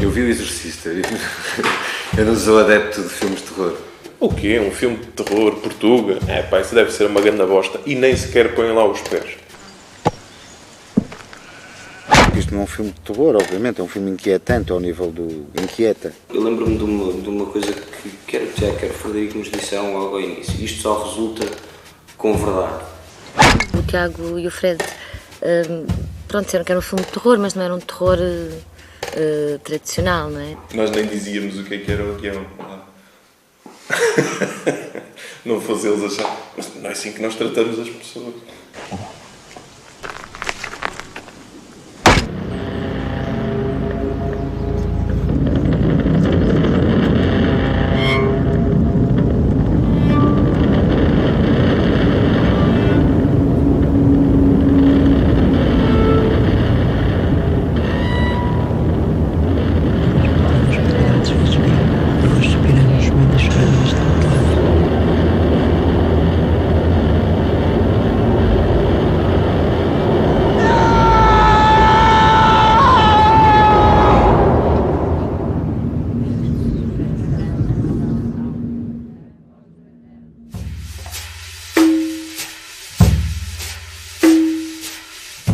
Eu vi o Exorcista. Eu não sou adepto de filmes de terror. O quê? Um filme de terror, Portuga? É pá, isso deve ser uma grande bosta. E nem sequer põem lá os pés. Isto não é um filme de terror, obviamente, é um filme inquietante ao nível do... inquieta. Eu lembro-me de uma coisa que quer o Frederico nos disse logo ao início. Isto só resulta com verdade. O Tiago e o Fred, pronto, disseram que era um filme de terror, mas não era um terror tradicional, não é? Nós nem dizíamos o que era o guião. Não fosse eles achar. Mas não é assim que nós tratamos as pessoas.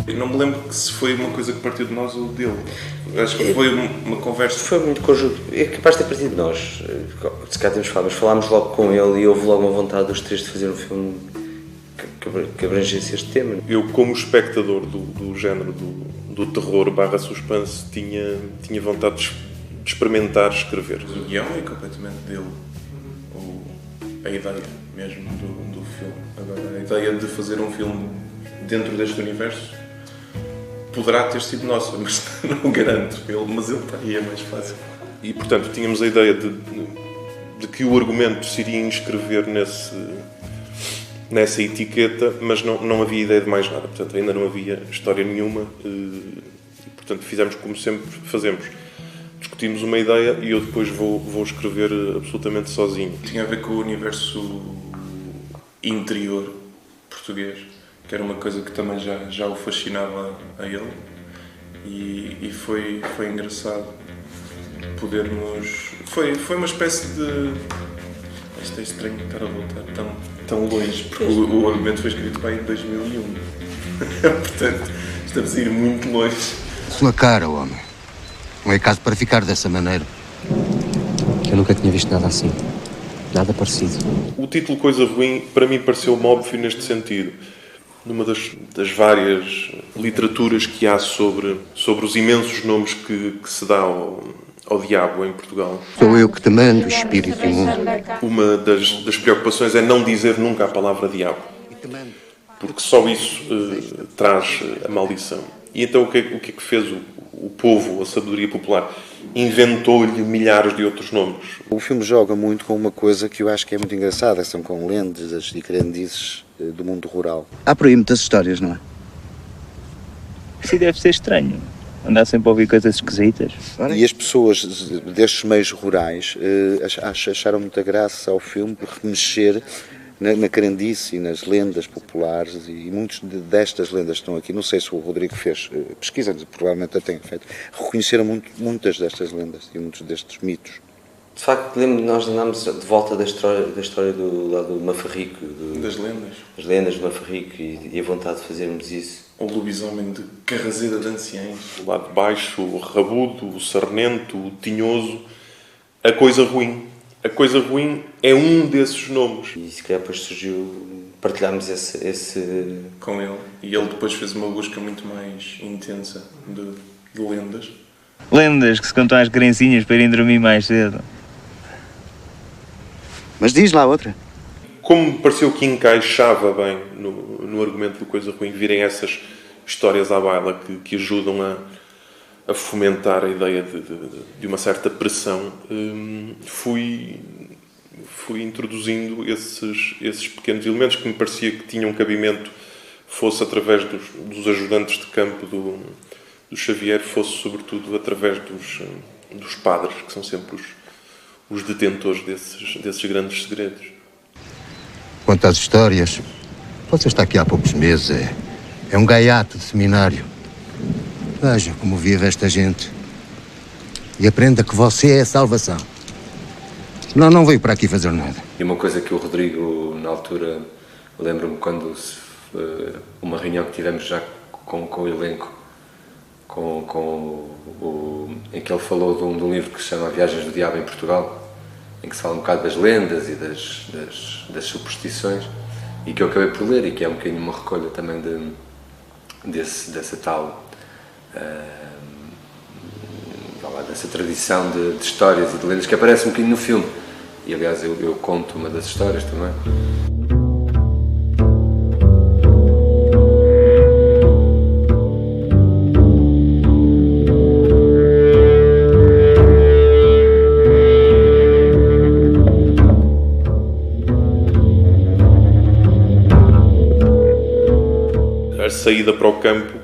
Eu não me lembro se foi uma coisa que partiu de nós ou dele. Acho que foi uma conversa. Foi muito conjunto. É capaz de ter partido de nós. Se cá temos falado, mas falámos logo com ele e houve logo uma vontade dos três de fazer um filme que abrangesse este tema. Eu, como espectador do género do terror / suspense, tinha vontade de experimentar escrever. O guião é completamente dele. A ideia mesmo do filme. Agora, a ideia de fazer um filme dentro deste universo poderá ter sido nossa, mas não garanto. Mas ele está aí, é mais fácil. E, portanto, tínhamos a ideia de que o argumento se iria inscrever nessa etiqueta, mas não havia ideia de mais nada. Portanto, ainda não havia história nenhuma. E, portanto, fizemos como sempre fazemos. Discutimos uma ideia e eu depois vou escrever absolutamente sozinho. Tinha a ver com o universo interior português, que era uma coisa que também já o fascinava a ele, e foi engraçado podermos... Foi uma espécie de... Isto é estranho estar a voltar tão longe, porque o argumento foi escrito bem em 2001. Portanto, estamos a ir muito longe. Sua cara, homem. Não é caso para ficar dessa maneira. Eu nunca tinha visto nada assim. Nada parecido. O título Coisa Ruim, para mim, pareceu-me óbvio neste sentido. Numa das várias literaturas que há sobre os imensos nomes que se dá ao diabo em Portugal. Sou eu que te mando, espírito imundo. Uma das preocupações é não dizer nunca a palavra diabo. Porque só isso traz a maldição. E então o que é que fez o povo, a sabedoria popular? Inventou-lhe milhares de outros nomes. O filme joga muito com uma coisa que eu acho que é muito engraçada, são com lendas e crendices do mundo rural. Há por aí muitas histórias, não é? Isso deve ser estranho, andar sempre a ouvir coisas esquisitas. E as pessoas destes meios rurais acharam muita graça ao filme por remexer na crendice e nas lendas populares, e muitas destas lendas que estão aqui, não sei se o Rodrigo fez pesquisa, provavelmente a tenha feito, reconheceram muitas destas lendas e muitos destes mitos. De facto, lembro de nós andámos de volta da história do Mafarrico. Das lendas. Das lendas do Mafarrico e a vontade de fazermos isso. O lobisomem de Carrazeira de Anciães. O lado de baixo, o rabudo, o sarnento, o tinhoso. A Coisa Ruim. A Coisa Ruim é um desses nomes. E se calhar depois surgiu, partilhámos esse... Com ele. E ele depois fez uma busca muito mais intensa de lendas. Lendas que se contam às criancinhas para irem dormir mais cedo. Mas diz lá outra. Como me pareceu que encaixava bem no argumento do Coisa Ruim, virem essas histórias à baila que ajudam a fomentar a ideia de uma certa pressão, fui introduzindo esses pequenos elementos que me parecia que tinham cabimento, fosse através dos ajudantes de campo do Xavier, fosse sobretudo através dos padres, que são sempre os detentores desses grandes segredos. Quanto às histórias, você está aqui há poucos meses, é um gaiato de seminário. Veja como vive esta gente. e aprenda que você é a salvação. Senão não veio para aqui fazer nada. E uma coisa que o Rodrigo, na altura, lembro-me quando uma reunião que tivemos já com o elenco, em que ele falou de um livro que se chama Viagens do Diabo em Portugal, em que se fala um bocado das lendas e das superstições, e que eu acabei por ler, e que é um bocadinho uma recolha também dessa tal dessa tradição de histórias e de lendas que aparece um bocadinho no filme. E aliás eu conto uma das histórias também. A saída para o campo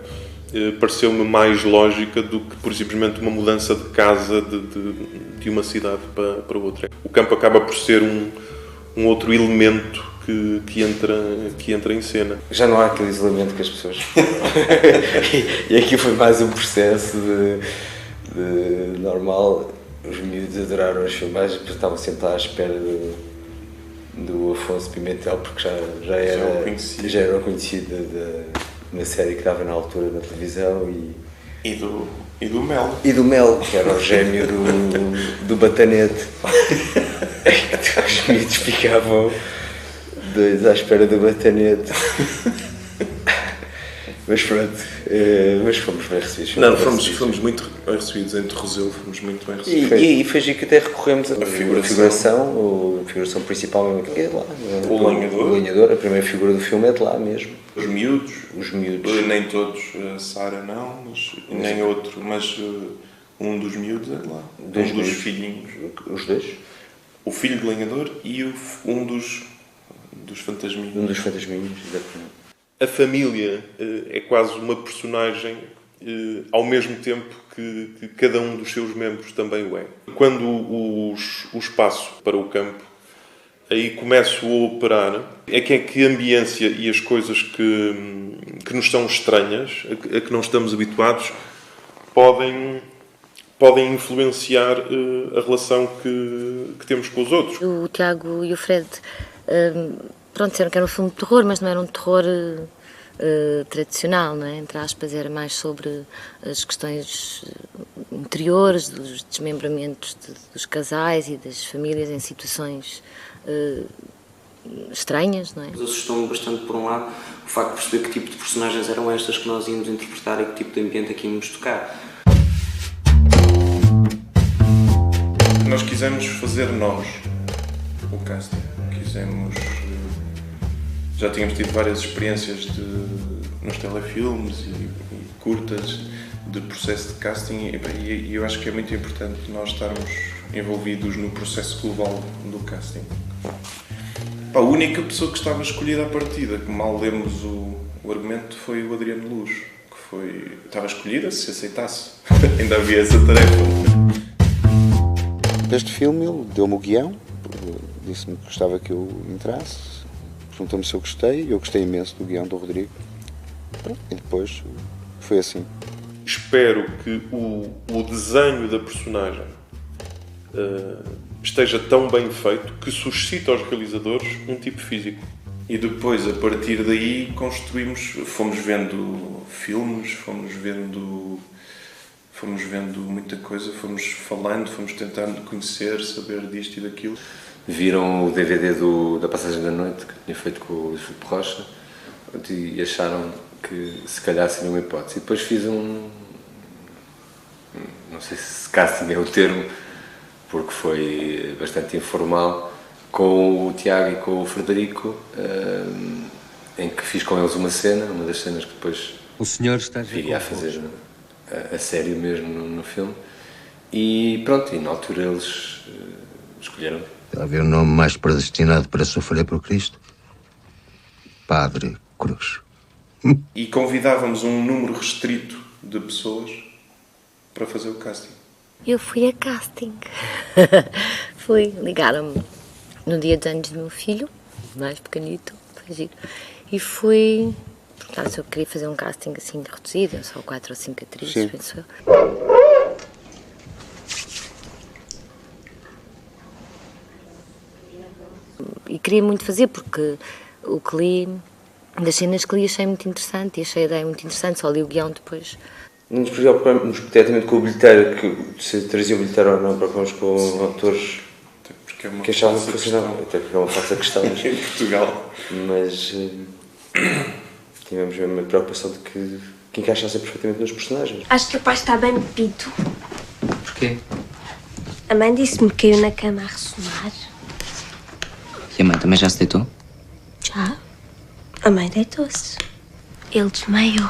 pareceu-me mais lógica do que, por simplesmente, uma mudança de casa de uma cidade para outra. O campo acaba por ser um outro elemento que entra em cena. Já não há aquele isolamento que as pessoas... E aqui foi mais um processo de normal. Os miúdos adoraram as filmagens, porque estavam sempre à espera do Afonso Pimentel, porque já era conhecido uma série que dava na altura na televisão E do Mel. E do Mel, que era o gêmeo do Batanete. Os miúdos ficavam dois à espera do Batanete. Mas pronto, mas fomos bem recebidos. Não, fomos muito bem recebidos em Torreselo, fomos muito bem recebidos. E foi giro que até recorremos a figuração principal mesmo aqui é de lá. O lenhador, a primeira figura do filme é de lá mesmo. Os miúdos, nem todos, a Sara não, nem outro, mas um dos miúdos é de lá. Dos filhinhos. Os dois? O filho do lenhador e um dos fantasminhos. Um dos fantasminhos, exatamente. A família é quase uma personagem ao mesmo tempo que cada um dos seus membros também o é. Quando o espaço para o campo, aí começo a operar, é que a ambiência e as coisas que nos são estranhas, a que não estamos habituados, podem influenciar a relação que temos com os outros. O Tiago e o Fred... Pronto, disseram que era um filme de terror, mas não era um terror tradicional, não é? Entre aspas, era mais sobre as questões interiores, dos desmembramentos dos casais e das famílias em situações estranhas, não é? Assustou-me bastante, por um lado, o facto de perceber que tipo de personagens eram estas que nós íamos interpretar e que tipo de ambiente aqui íamos tocar. Nós quisemos fazer nós o casting. Já tínhamos tido várias experiências nos telefilmes e curtas de processo de casting e eu acho que é muito importante nós estarmos envolvidos no processo global do casting. A única pessoa que estava escolhida à partida, que mal lemos o argumento, foi o Adriano Luz, que estava escolhida se aceitasse. Ainda havia essa tarefa. Deste filme ele deu-me o guião, disse-me que gostava que eu entrasse, perguntou-me se eu gostei imenso do guião do Rodrigo, e depois foi assim. Espero que o desenho da personagem esteja tão bem feito que suscite aos realizadores um tipo físico. E depois, a partir daí, fomos vendo filmes, fomos vendo muita coisa, fomos falando, fomos tentando conhecer, saber disto e daquilo. Viram o DVD da Passagem da Noite, que tinha feito com o Filipe Rocha, e acharam que se calhar seria uma hipótese. E depois fiz não sei se casting é o termo, porque foi bastante informal, com o Tiago e com o Frederico, em que fiz com eles uma das cenas que depois o senhor está viria a fazer a sério mesmo no filme. E pronto, e na altura eles escolheram. Deve haver um nome mais predestinado para sofrer por Cristo? Padre Cruz. E convidávamos um número restrito de pessoas para fazer o casting. Eu fui a casting. Ligaram-me no dia de anos do meu filho, mais pequenito, foi giro. E fui, perguntaram se eu queria fazer um casting assim reduzido, só 4 ou 5 atrizes, penso eu. queria muito fazer, porque o que li, das cenas que li, achei muito interessante, e achei a ideia muito interessante, só li o guião depois. Não nos preocupamos diretamente com o bilheteiro, que se trazia o bilheteiro ou não, preocupamos com atores que achavam que funcionava. Até porque é uma falsa questão. Em Portugal. Mas tivemos mesmo a preocupação de que encaixasse perfeitamente nos personagens. Acho que o pai está bem bebido. Porquê? A mãe disse-me que caiu na cama a ressumar. E a mãe também já se deitou? Já. A mãe deitou-se. Ele desmaiou.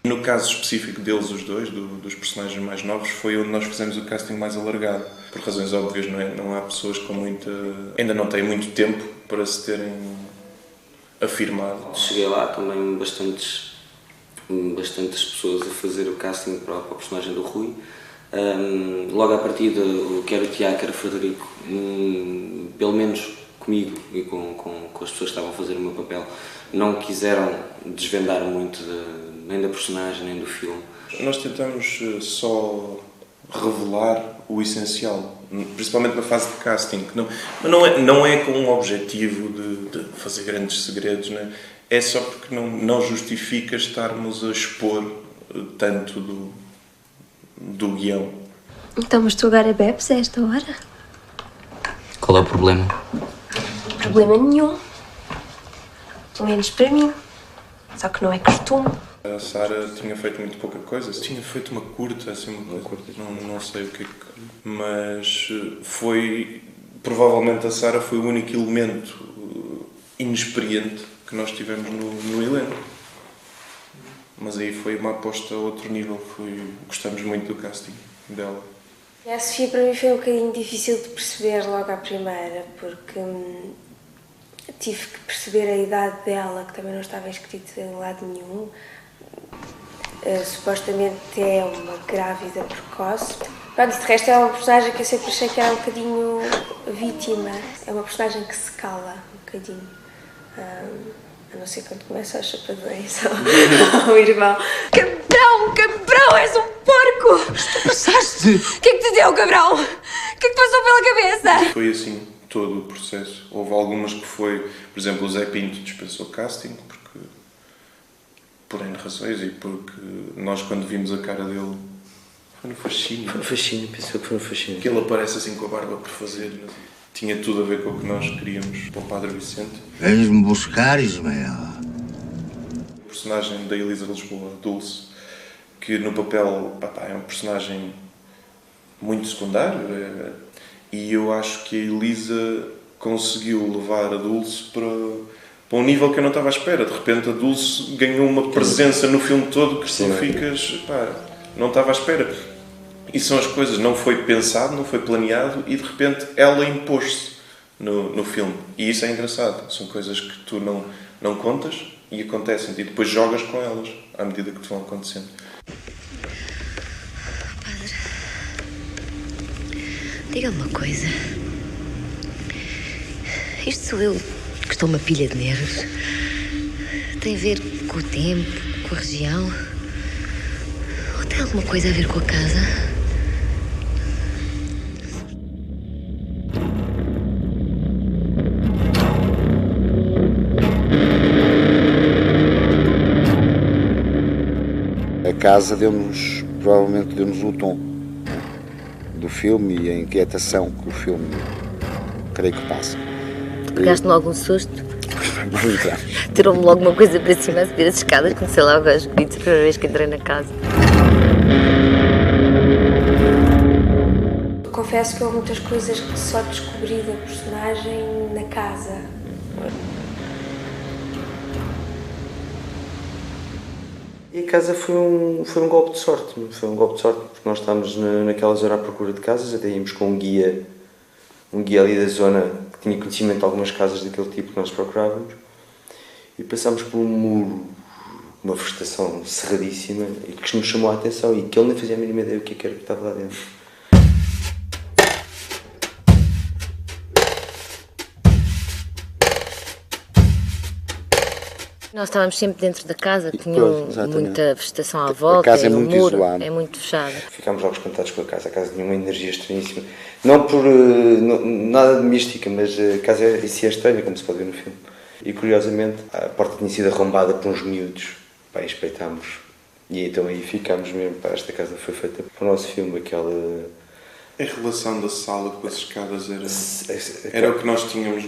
No caso específico deles, os dois, dos personagens mais novos, foi onde nós fizemos o casting mais alargado. Por razões óbvias, não é? Não há pessoas com muita... Ainda não têm muito tempo para se terem afirmado. Cheguei lá também bastantes pessoas a fazer o casting para o personagem do Rui. Logo à partida, quer o Tiago, quer o Frederico, pelo menos comigo e com as pessoas que estavam a fazer o meu papel, não quiseram desvendar muito nem da personagem, nem do filme. Nós tentamos só revelar o essencial, principalmente na fase de casting. Não é com um objetivo de fazer grandes segredos, né? É só porque não justifica estarmos a expor tanto do guião. Então, mas tu agora bebes a esta hora? Qual é o problema? Problema nenhum. Pelo menos para mim. Só que não é costume. A Sara tinha feito muito pouca coisa. Tinha feito uma curta, assim, uma coisa. Não sei o que é que... Mas foi... Provavelmente a Sara foi o único elemento inexperiente que nós tivemos no elenco. Mas aí foi uma aposta a outro nível. Gostamos muito do casting dela. A Sofia para mim foi um bocadinho difícil de perceber logo à primeira, porque tive que perceber a idade dela, que também não estava escrito em lado nenhum. Supostamente é uma grávida precoce. Pronto, de resto é uma personagem que eu sempre achei que era um bocadinho vítima. É uma personagem que se cala um bocadinho. A não ser quando começa as chapadões ao irmão. Cabrão, és um porco! Tu passaste! O que é que te deu, cabrão? O que é que passou pela cabeça? Foi assim todo o processo. Houve algumas que foi, por exemplo, o Zé Pinto dispensou casting, por N razões, e porque nós, quando vimos a cara dele, foi no fascínio. Foi no fascínio, pensou que foi no fascínio. Que ele aparece assim com a barba por fazer, né? Tinha tudo a ver com o que nós queríamos para o Padre Vicente. Vens-me buscar, Ismael. O personagem da Elisa Lisboa, Dulce, que no papel é um personagem muito secundário, e eu acho que a Elisa conseguiu levar a Dulce para um nível que eu não estava à espera. De repente a Dulce ganhou uma presença no filme todo que tu ficas... não estava à espera. E são as coisas, não foi pensado, não foi planeado, e de repente ela impôs-se no filme. E isso é engraçado. São coisas que tu não contas e acontecem, e depois jogas com elas à medida que te vão acontecendo. Padre, diga-me uma coisa. Isto sou eu que estou uma pilha de nervos. Tem a ver com o tempo, com a região? Ou tem alguma coisa a ver com a casa? A casa provavelmente deu-nos o tom do filme e a inquietação que o filme creio que passa. Pegaste-me logo um susto? Muito bem. Tirou-me logo uma coisa para cima a subir as escadas, comecei logo aos gritos a primeira vez que entrei na casa. Confesso que houve muitas coisas que só descobri da personagem na casa. E a casa foi um golpe de sorte. Foi um golpe de sorte porque nós estávamos naquela zona à procura de casas, até íamos com um guia ali da zona que tinha conhecimento de algumas casas daquele tipo que nós procurávamos, e passámos por um muro, uma vegetação cerradíssima, e que nos chamou a atenção e que ele nem fazia a mínima ideia do que era que estava lá dentro. Nós estávamos sempre dentro da casa, tinha muita vegetação à volta. A casa é muito muro isolada. É muito fechada. Ficámos logo espantados com a casa. A casa tinha uma energia estranhíssima. Não por nada de mística, mas a casa em si é estranha, como se pode ver no filme. E curiosamente, a porta tinha sido arrombada por uns miúdos. Pá, espreitámos. E então aí ficámos mesmo. Pá, esta casa foi feita para o nosso filme, aquela... A relação da sala com as escadas era o que nós tínhamos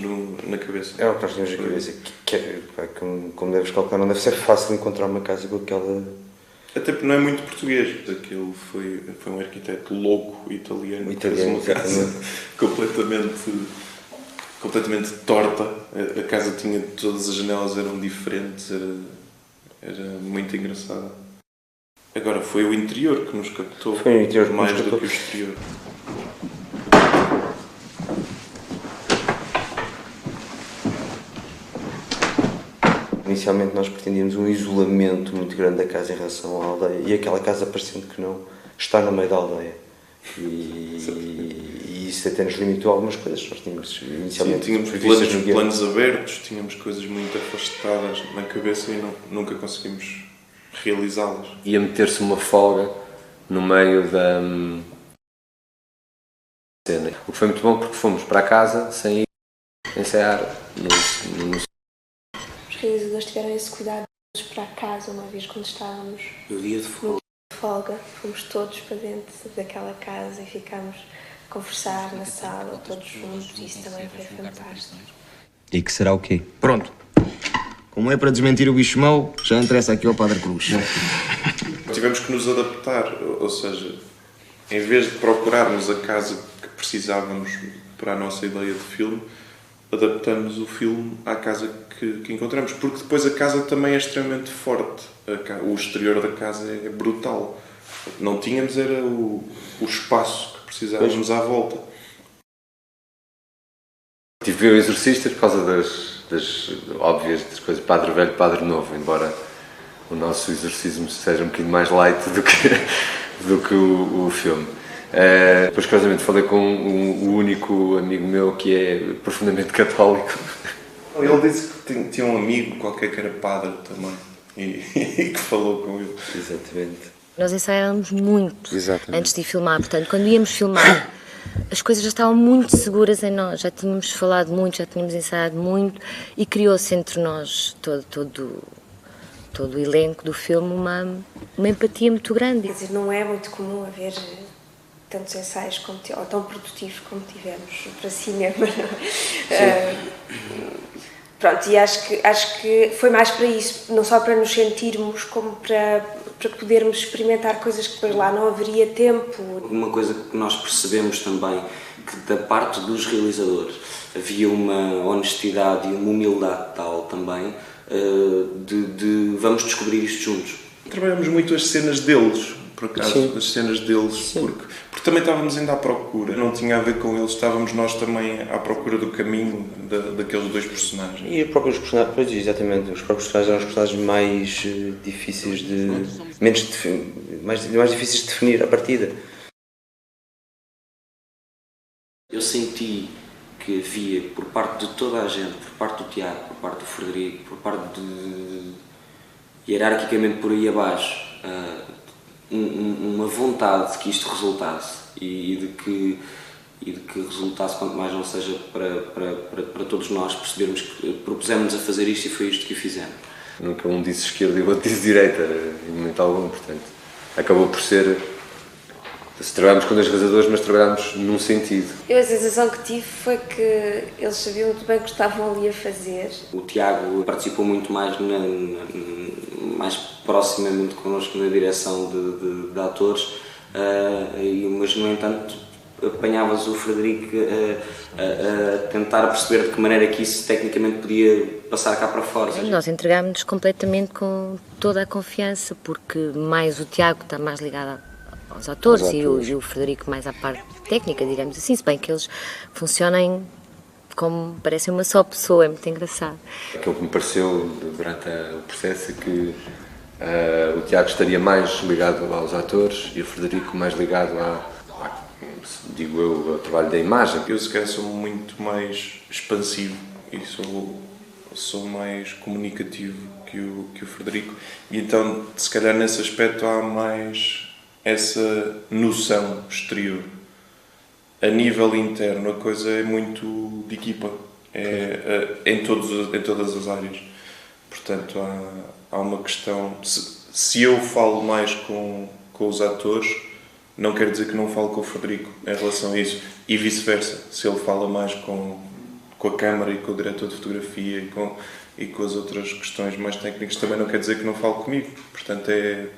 na cabeça. Era o que nós tínhamos na cabeça. Como deves calcular, não deve ser fácil encontrar uma casa com aquela... Até porque não é muito português. Aquilo foi um arquiteto louco italiano que fez uma casa completamente torta. A casa tinha... Todas as janelas eram diferentes. Era muito engraçado. Agora, foi o interior que nos captou. Foi o interior que mais nos captou. do que o exterior. Inicialmente nós pretendíamos um isolamento muito grande da casa em relação à aldeia e aquela casa, parecendo que não, está no meio da aldeia. E isso até nos limitou algumas coisas. Nós tínhamos inicialmente tínhamos planos abertos, tínhamos coisas muito afastadas na cabeça e nunca conseguimos realizá-las. Ia meter-se uma folga no meio da cena. O que foi muito bom porque fomos para casa sem ir ensaiar Os realizadores tiveram esse cuidado de irmos para casa uma vez quando estávamos no dia de folga. Fomos todos para dentro daquela casa e ficámos a conversar na sala, todos juntos, e isso também foi fantástico. E que será o quê? Pronto. Como é para desmentir o bicho mau, já interessa aqui ao Padre Cruz. Tivemos que nos adaptar, ou seja, em vez de procurarmos a casa que precisávamos para a nossa ideia de filme, adaptamos o filme à casa que encontramos, porque depois a casa também é extremamente forte. O exterior da casa é brutal. Não tínhamos era o espaço que precisávamos à volta. Tive que ver o Exorcista por causa das óbvias das coisas, Padre Velho, Padre Novo, embora o nosso exorcismo seja um bocadinho mais light do que o filme. Depois, curiosamente, falei com o único amigo meu que é profundamente católico. Ele disse que tinha um amigo qualquer que era padre também e que falou com ele. Exatamente. Nós ensaiávamos muito Exatamente. antes de filmar, portanto, quando íamos filmar, as coisas já estavam muito seguras em nós, já tínhamos falado muito, já tínhamos ensaiado muito e criou-se entre nós, todo o elenco do filme, uma empatia muito grande. Quer dizer, não é muito comum haver tantos ensaios ou tão produtivos como tivemos para cinema. Pronto, e acho que foi mais para isso, não só para nos sentirmos, como para podermos experimentar coisas que depois lá não haveria tempo. Uma coisa que nós percebemos também, que da parte dos realizadores havia uma honestidade e uma humildade tal também, de vamos descobrir isto juntos. Trabalhamos muito as cenas deles, por acaso, sim. As cenas deles, porque também estávamos ainda à procura, não tinha a ver com eles, estávamos nós também à procura do caminho daqueles dois personagens. E os próprios personagens, pois, exatamente, os próprios personagens eram os personagens mais difíceis mais difíceis de definir à partida. Eu senti que havia, por parte de toda a gente, por parte do Tiago, por parte do Frederico, por parte de hierarquicamente por aí abaixo, uma vontade de que isto resultasse e de que resultasse, quanto mais não seja para todos nós percebermos que propusemos a fazer isto e foi isto que o fizemos. Nunca um disse esquerda e o outro disse direita, em momento algum, portanto, acabou por ser... Trabalhámos com dois realizadores, mas trabalhámos num sentido. Eu a sensação que tive foi que eles sabiam muito bem o que estavam ali a fazer. O Tiago participou muito mais mais proximamente connosco na direção de atores, mas no entanto apanhavas o Frederico a tentar perceber de que maneira que isso tecnicamente podia passar cá para fora. Nós entregámos-nos completamente com toda a confiança, porque mais o Tiago está mais ligado aos atores e o Frederico mais à parte técnica, digamos assim, se bem que eles funcionem como parecem uma só pessoa, é muito engraçado. Aquilo que me pareceu durante o processo é que o Tiago estaria mais ligado aos atores e o Frederico mais ligado digo eu, ao trabalho da imagem. Eu se calhar sou muito mais expansivo e sou sou mais comunicativo que o Frederico, e então se calhar nesse aspecto há mais essa noção exterior. A nível interno a coisa é muito de equipa, em todas as áreas. Portanto há uma questão, se eu falo mais com os atores, não quer dizer que não falo com o Frederico em relação a isso, e vice-versa, se ele fala mais com a câmara e com o diretor de fotografia e com as outras questões mais técnicas, também não quer dizer que não fale comigo. Portanto,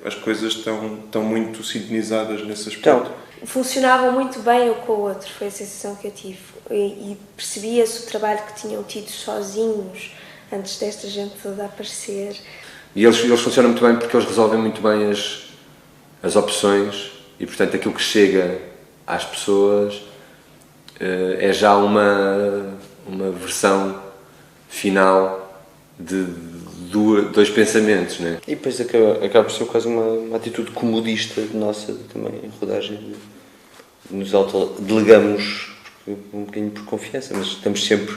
as coisas estão muito sintonizadas nesse aspecto. Funcionavam muito bem um com o outro, foi a sensação que eu tive. E percebia-se o trabalho que tinham tido sozinhos, antes desta gente toda aparecer. E eles funcionam muito bem porque eles resolvem muito bem as opções e, portanto, aquilo que chega às pessoas é já uma versão final de dois pensamentos, né? E depois acaba por ser quase uma atitude comodista nossa também em rodagem. Nos autodelegamos um bocadinho por confiança, mas somos sempre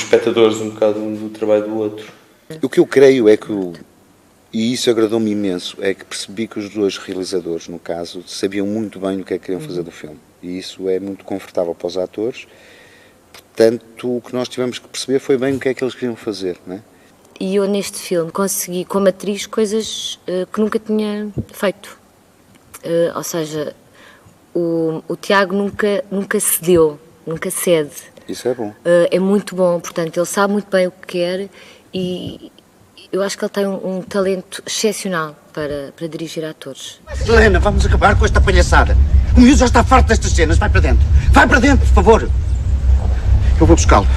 espectadores um bocado do trabalho do outro. O que eu creio é que, e isso agradou-me imenso, é que percebi que os dois realizadores, no caso, sabiam muito bem o que é que queriam fazer do filme. E isso é muito confortável para os atores. Portanto, o que nós tivemos que perceber foi bem o que é que eles queriam fazer, não é? E eu neste filme consegui, como atriz, coisas que nunca tinha feito. Ou seja, o Tiago nunca cedeu, nunca cede. Isso é bom. É muito bom, portanto, ele sabe muito bem o que quer e eu acho que ele tem um talento excepcional para dirigir atores. Helena, vamos acabar com esta palhaçada. O miúdo já está farto destas cenas. Vai para dentro. Vai para dentro, por favor. Eu vou buscá-lo.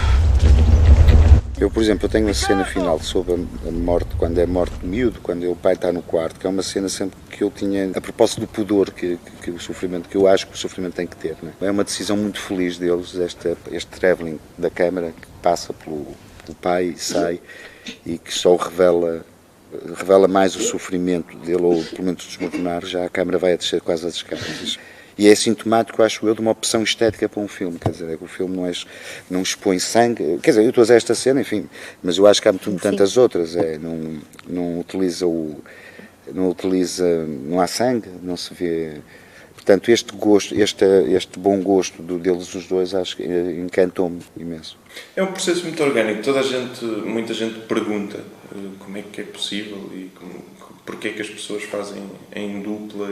Eu, por exemplo, eu tenho uma cena final sobre a morte, quando é morte do miúdo, quando o pai está no quarto, que é uma cena sempre que eu tinha, a propósito do pudor que o sofrimento, que eu acho que o sofrimento tem que ter, não é? É uma decisão muito feliz deles, este travelling da câmara que passa pelo pai e sai, e que só revela mais o sofrimento dele, ou pelo menos desmoronar, já a câmara vai a descer quase as escadas. E é sintomático, acho eu, de uma opção estética para um filme, quer dizer, é que o filme não expõe sangue, quer dizer, eu estou a dizer esta cena, enfim, mas eu acho que há tantas outras, não há sangue, não se vê. Portanto, este bom gosto deles os dois, acho que encantou-me imenso. É um processo muito orgânico, muita gente pergunta como é que é possível e porque é que as pessoas fazem em dupla,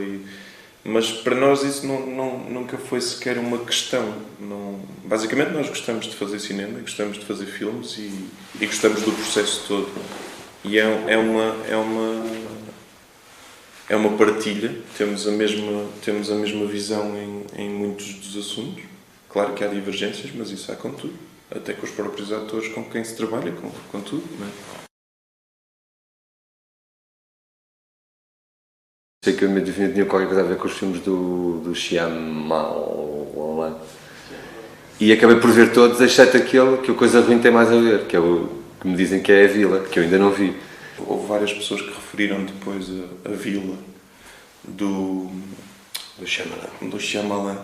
mas para nós isso nunca foi sequer uma questão. Basicamente nós gostamos de fazer cinema, gostamos de fazer filmes e gostamos do processo todo. E é uma partilha, temos a mesma visão em muitos dos assuntos. Claro que há divergências, mas isso há com tudo. Até com os próprios atores com quem se trabalha, com tudo, não é? Sei que eu me tinha qualquer coisa a ver com os filmes do Shyamalan e acabei por ver todos, exceto aquele que a Coisa Ruim tem mais a ver, que é o que me dizem que é a Vila, que eu ainda não vi. Houve várias pessoas que referiram depois a Vila do Shyamalan,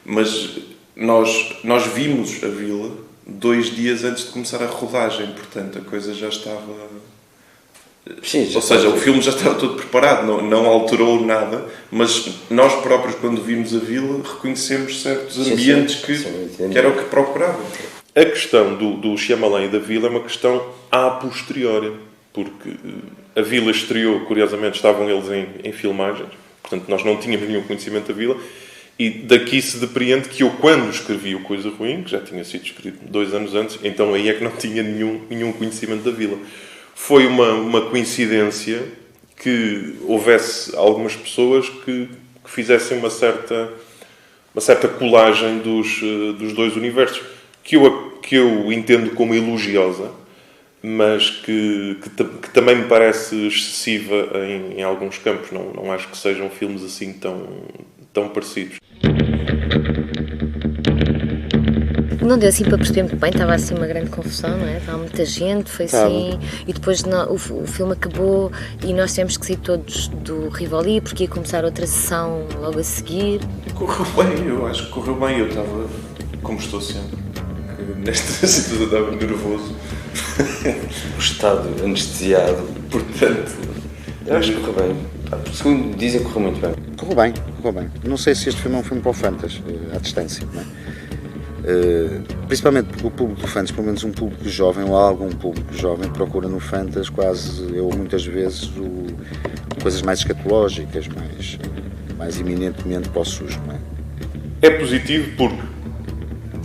mas nós vimos a Vila 2 dias antes de começar a rodagem, portanto a coisa já estava... Sim, ou seja, o filme já estava todo preparado, não alterou nada, mas nós próprios, quando vimos a Vila, reconhecemos certos ambientes que era o que procurávamos. A questão do Shyamalan e da Vila é uma questão a posteriori, porque a Vila estreou, curiosamente, estavam eles em filmagens, portanto nós não tínhamos nenhum conhecimento da Vila, e daqui se depreende que eu, quando escrevi o Coisa Ruim, que já tinha sido escrito 2 anos antes, então aí é que não tinha nenhum conhecimento da Vila. Foi uma coincidência que houvesse algumas pessoas que fizessem uma certa colagem dos dois universos, que eu entendo como elogiosa, mas que também me parece excessiva em alguns campos. Não acho que sejam filmes assim tão parecidos. Não deu assim para perceber muito bem, estava assim uma grande confusão, não é? Estava muita gente, foi assim, e depois o filme acabou e nós tivemos que sair todos do Rivoli porque ia começar outra sessão logo a seguir. Correu bem, eu acho que correu bem, eu estava como estou sempre, nesta situação estava nervoso. O estado anestesiado. Portanto, eu acho que correu bem. Segundo dizem, correu muito bem. Correu bem. Não sei se este filme é um filme para o Fantas, à distância, não é? Principalmente porque o público do Fantas, pelo menos um público jovem ou algum público jovem, procura no Fantas muitas vezes coisas mais escatológicas, mais eminentemente para o sujo, não é? É positivo porque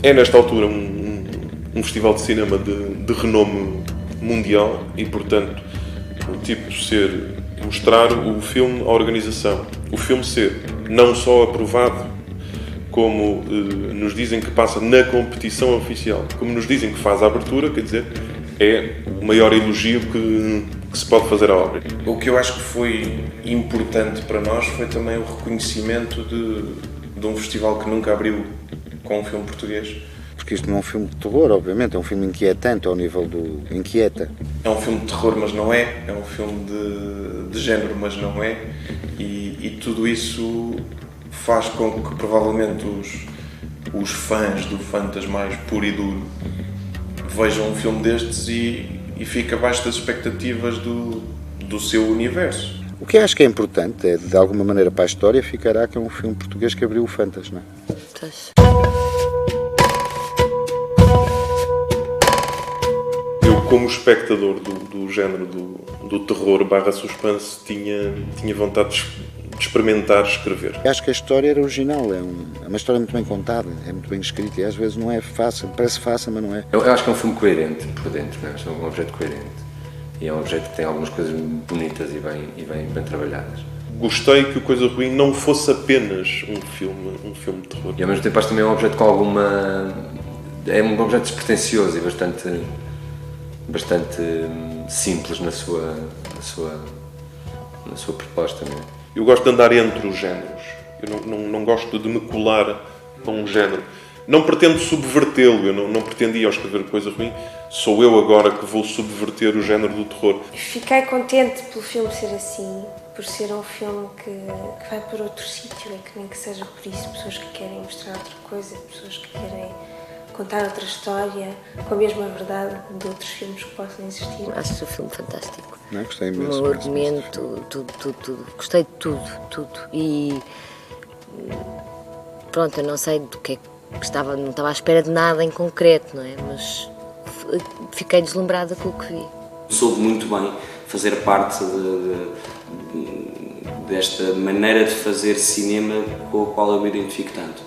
é nesta altura um festival de cinema de renome mundial e, portanto, o tipo ser mostrar o filme à organização, o filme ser não só aprovado, como nos dizem que passa na competição oficial, como nos dizem que faz a abertura, quer dizer, é o maior elogio que se pode fazer à obra. O que eu acho que foi importante para nós foi também o reconhecimento de um festival que nunca abriu com um filme português. Porque isto não é um filme de terror, obviamente, é um filme inquietante ao nível do... inquieta. É um filme de terror, mas não é. É um filme de género, mas não é. E tudo isso faz com que provavelmente os fãs do Fantas mais puro e duro vejam um filme destes e fiquem abaixo das expectativas do seu universo. O que eu acho que é importante é, de alguma maneira, para a história, ficará que é um filme português que abriu o Fantas, não é? Eu, como espectador do género do terror / suspense, tinha vontade de experimentar escrever. Eu acho que a história era original, é uma história muito bem contada, é muito bem escrita e às vezes não é fácil, parece fácil, mas não é. Eu acho que é um filme coerente por dentro, não é? É um objeto coerente. E é um objeto que tem algumas coisas bonitas e bem trabalhadas. Gostei que o Coisa Ruim não fosse apenas um filme de terror. E ao mesmo tempo acho também um objeto com alguma... É um objeto despretensioso e bastante simples na sua proposta, não é? Eu gosto de andar entre os géneros. Eu não gosto de me colar a um género. Não pretendo subvertê-lo, eu não pretendia ao escrever Coisa Ruim. Sou eu agora que vou subverter o género do terror. Fiquei contente pelo filme ser assim, por ser um filme que vai para outro sítio, e que nem que seja por isso, pessoas que querem mostrar outra coisa, pessoas que querem contar outra história, com a mesma verdade de outros filmes que possam existir. Acho o filme fantástico. Não, gostei imenso. O argumento, tudo. Gostei de tudo. E pronto, eu não sei do que é que não estava à espera de nada em concreto, não é? Mas fiquei deslumbrada com o que vi. Soube muito bem fazer parte desta maneira de fazer cinema com a qual eu me identifico tanto.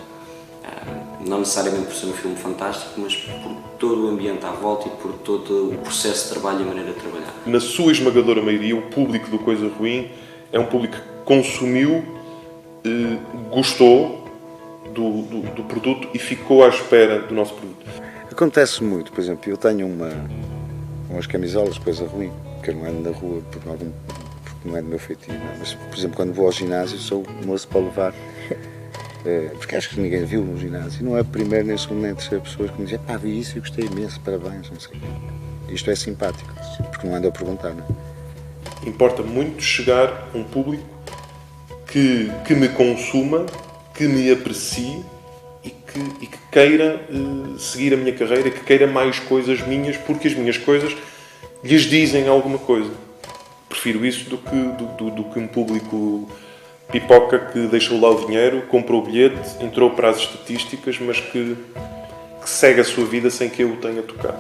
Não necessariamente por ser um filme fantástico, mas por todo o ambiente à volta e por todo o processo de trabalho e a maneira de trabalhar. Na sua esmagadora maioria, o público do Coisa Ruim é um público que consumiu, gostou do produto e ficou à espera do nosso produto. Acontece muito, por exemplo, eu tenho umas camisolas de Coisa Ruim, que eu não ando na rua porque não é do meu feitio, não é? Mas, por exemplo, quando vou ao ginásio sou moço para levar. Porque acho que ninguém viu no ginásio. Não é a primeira, nem a segunda, nem a terceira pessoa que me dizem vi isso e gostei imenso, parabéns, não sei o quê. Isto é simpático, porque não ando a perguntar, não é? Importa muito chegar a um público que me consuma, que me aprecie e que queira seguir a minha carreira, que queira mais coisas minhas, porque as minhas coisas lhes dizem alguma coisa. Prefiro isso do que um público pipoca que deixou lá o dinheiro, comprou o bilhete, entrou para as estatísticas, mas que segue a sua vida sem que eu o tenha tocado.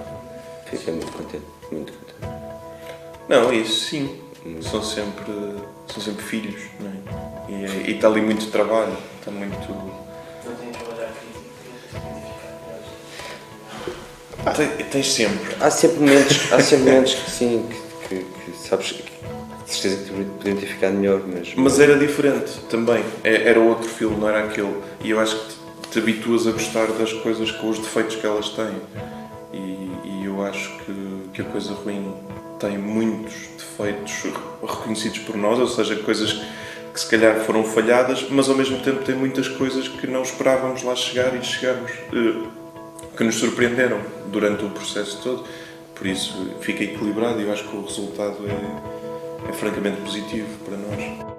Fiquei muito contente, muito contente. Não, isso sim. São sempre filhos, não é? E está ali muito trabalho, está muito... Tens sempre. Há sempre momentos que sim, que sabes, de certeza que te podia ter ficado melhor, mas era diferente também, era outro filme, não era aquele, e eu acho que te habituas a gostar das coisas com os defeitos que elas têm, e eu acho que a Coisa Ruim tem muitos defeitos reconhecidos por nós, ou seja, coisas que se calhar foram falhadas, mas ao mesmo tempo tem muitas coisas que não esperávamos lá chegar e chegamos, que nos surpreenderam durante o processo todo. Por isso fica equilibrado e eu acho que o resultado é francamente positivo para nós.